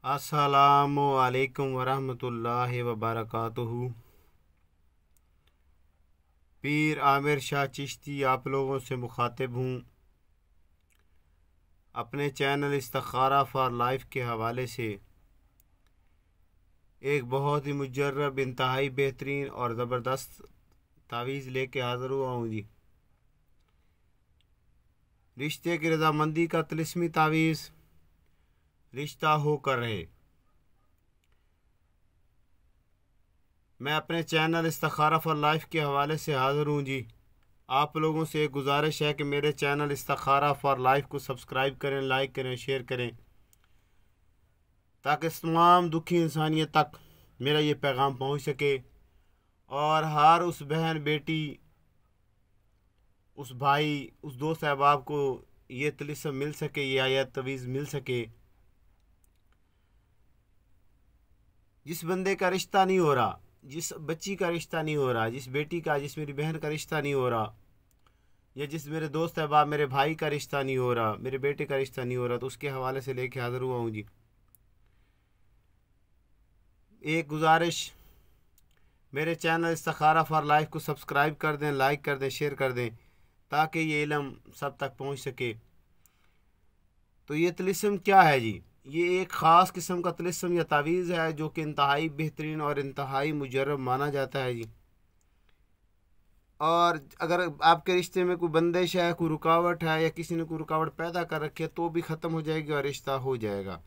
अस्सलामु अलैकुम वरहमतुल्लाहि वबरकातुहू। पीर आमिर शाह चिश्ती आप लोगों से मुखातिब हूँ। अपने चैनल इस्तिखारा फॉर लाइफ के हवाले से एक बहुत ही मुजर्रब, इंतहाई बेहतरीन और ज़बरदस्त तावीज़ लेके हाज़िर हुआ हूँ जी। रिश्ते की रजामंदी का तिलिस्मी तावीज़, रिश्ता होकर रहे। मैं अपने चैनल इस्तिखारा फॉर लाइफ के हवाले से हाज़िर हूँ जी। आप लोगों से एक गुजारिश है कि मेरे चैनल इस्तिखारा फॉर लाइफ को सब्सक्राइब करें, लाइक करें, शेयर करें, ताकि तमाम दुखी इंसानियत तक मेरा ये पैगाम पहुँच सके और हर उस बहन, बेटी, उस भाई, उस दोस्त अहबाब को ये तिलिस्म मिल सके, ये आयत तवीज़ मिल सके। जिस बंदे का रिश्ता नहीं हो रहा, जिस बच्ची का रिश्ता नहीं हो रहा, जिस बेटी का, जिस मेरी बहन का रिश्ता नहीं हो रहा, या जिस मेरे दोस्त अहबाब, मेरे भाई का रिश्ता नहीं हो रहा, मेरे बेटे का रिश्ता नहीं हो रहा, तो उसके हवाले से लेके हाज़िर हुआ हूँ जी। एक गुजारिश, मेरे चैनल इस्तिखारा फॉर लाइफ को सब्सक्राइब कर दें, लाइक कर दें, शेयर कर दें, ताकि ये इल्म सब तक पहुँच सके। तो ये तिलिस्म क्या है जी? ये एक ख़ास किस्म का तिलिस्म या तावीज़ है जो कि इंतहाई बेहतरीन और इंतहाई मुजर्रब माना जाता है जी। और अगर आपके रिश्ते में कोई बंदिश है, कोई रुकावट है, या किसी ने कोई रुकावट पैदा कर रखी है, तो भी ख़त्म हो जाएगी और रिश्ता हो जाएगा।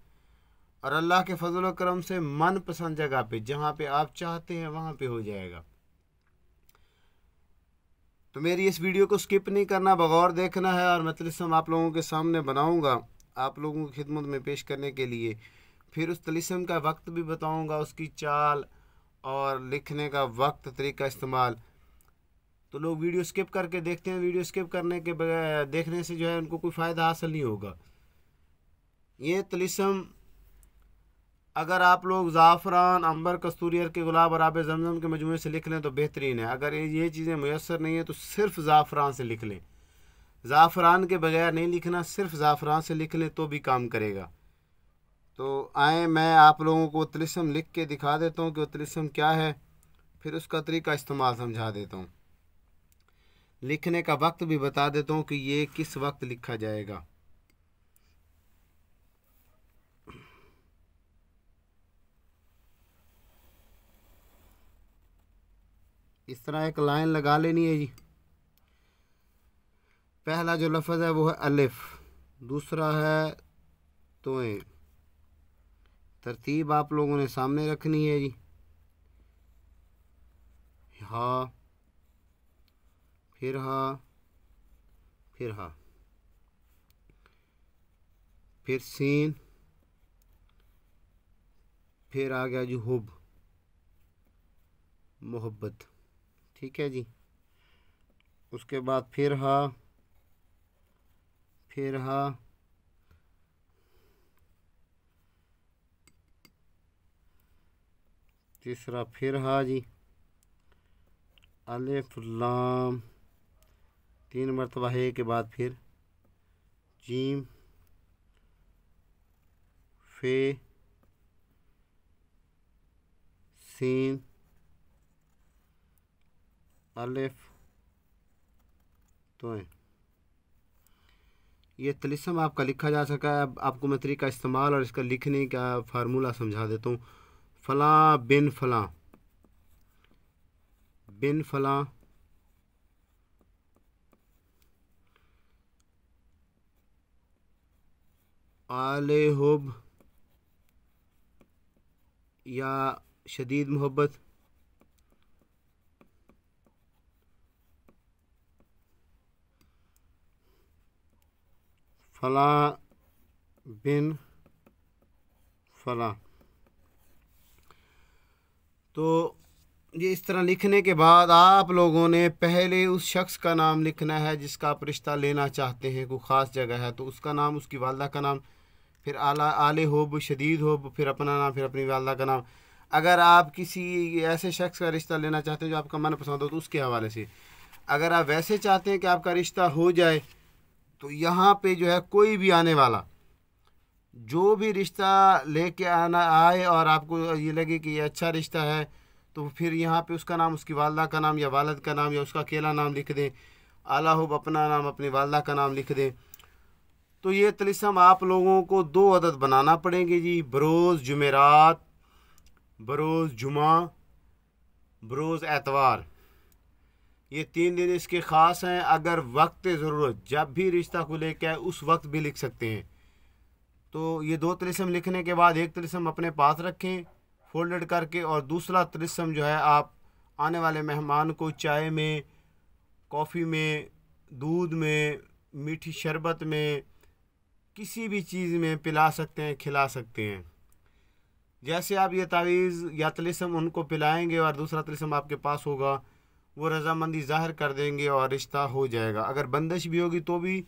और अल्लाह के फजल व करम से मन पसंद जगह पे, जहाँ पे आप चाहते हैं, वहाँ पे हो जाएगा। तो मेरी इस वीडियो को स्किप नहीं करना, बगौर देखना है। और मैं तिलिस्म आप लोगों के सामने बनाऊँगा आप लोगों की खिदमत में पेश करने के लिए। फिर उस तिलिस्म का वक्त भी बताऊँगा, उसकी चाल और लिखने का वक्त, तरीका इस्तेमाल। तो लोग वीडियो स्किप करके देखते हैं। वीडियो स्किप करने के बगैर देखने से जो है उनको कोई फ़ायदा हासिल नहीं होगा। ये तिलिस्म अगर आप लोग ज़ाफ़रान, अंबर, कस्तूरी, अर्क गुलाब और आब ज़मज़म के मजमूए से लिख लें तो बेहतरीन है। अगर ये चीज़ें मुयस्सर नहीं है तो सिर्फ ज़ाफ़रान से लिख लें। ज़ाफ़रान के बगैर नहीं लिखना, सिर्फ ज़ाफ़रान से लिख लें तो भी काम करेगा। तो आए, मैं आप लोगों को तिलिस्म लिख के दिखा देता हूँ कि वो तिलिस्म क्या है, फिर उसका तरीका इस्तेमाल समझा देता हूँ। लिखने का वक्त भी बता देता हूँ कि ये किस वक्त लिखा जाएगा। इस तरह एक लाइन लगा लेनी है जी। पहला जो लफ्ज़ है वो है अलिफ, दूसरा है तोएं। तरतीब आप लोगों ने सामने रखनी है जी। हा, फिर हा, फिर हा, फिर सीन, फिर आ गया जी हुब, मोहब्बत। ठीक है जी। उसके बाद फिर हा, फिर हा, तीसरा फिर हा जी, अलिफ लाम, 3 मरतबा है के बाद फिर जीम, फे, सीन, अलिफ, तो ये तिलिस्म आपका लिखा जा सका है। अब आपको मैं तरीका इस्तेमाल और इसका लिखने का फार्मूला समझा देता हूँ। फ़लाँ बिन फ़लाँ, बिन फ़लाँ, आले हुब या शदीद मोहब्बत, फ़लाँ बिन फ़लाँ। तो ये इस तरह लिखने के बाद आप लोगों ने पहले उस शख्स का नाम लिखना है जिसका आप रिश्ता लेना चाहते हैं। कोई ख़ास जगह है तो उसका नाम, उसकी वालदा का नाम, फिर आले होब, शदीद होब, फिर अपना नाम, फिर अपनी वालदा का नाम। अगर आप किसी ऐसे शख्स का रिश्ता लेना चाहते हैं जो आपका मनपसंद हो तो उसके हवाले से। अगर आप वैसे चाहते हैं कि आपका रिश्ता हो जाए तो यहाँ पे जो है कोई भी आने वाला जो भी रिश्ता लेके आना आए और आपको ये लगे कि ये अच्छा रिश्ता है, तो फिर यहाँ पे उसका नाम, उसकी वालदा का नाम या वालद का नाम या उसका अकेला नाम लिख दें। आलाहुब अपना नाम, अपनी वालदा का नाम लिख दें। तो ये तिलिस्म आप लोगों को 2 अदद बनाना पड़ेंगे जी, बरोज़ जुमेरात, बरोज़ जुमा, बरोज़ एतवार। ये 3 दिन इसके ख़ास हैं। अगर वक्त ज़रूरत जब भी रिश्ता को लेकर आए उस वक्त भी लिख सकते हैं। तो ये 2 तिलिस्म लिखने के बाद एक तिलिस्म अपने पास रखें फोल्डेड करके, और दूसरा तिलिस्म जो है आप आने वाले मेहमान को चाय में, कॉफ़ी में, दूध में, मीठी शरबत में, किसी भी चीज़ में पिला सकते हैं, खिला सकते हैं। जैसे आप ये तावीज़ या तिलिस्म उनको पिलाएंगे और दूसरा तिलिस्म आपके पास होगा, वो रज़ामंदी ज़ाहिर कर देंगे और रिश्ता हो जाएगा। अगर बंदिश भी होगी तो भी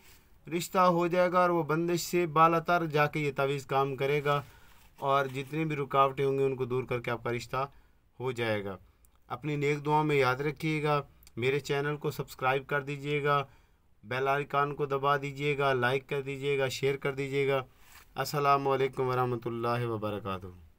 रिश्ता हो जाएगा, और वो बंदिश से बालातर जाके ये तावीज़ काम करेगा, और जितनी भी रुकावटें होंगी उनको दूर करके आपका रिश्ता हो जाएगा। अपनी नेक दुआ में याद रखिएगा। मेरे चैनल को सब्सक्राइब कर दीजिएगा, बेल आइकन को दबा दीजिएगा, लाइक कर दीजिएगा, शेयर कर दीजिएगा। अस्सलामु अलैकुम वरहमतुल्लाहि वबरकातुहू।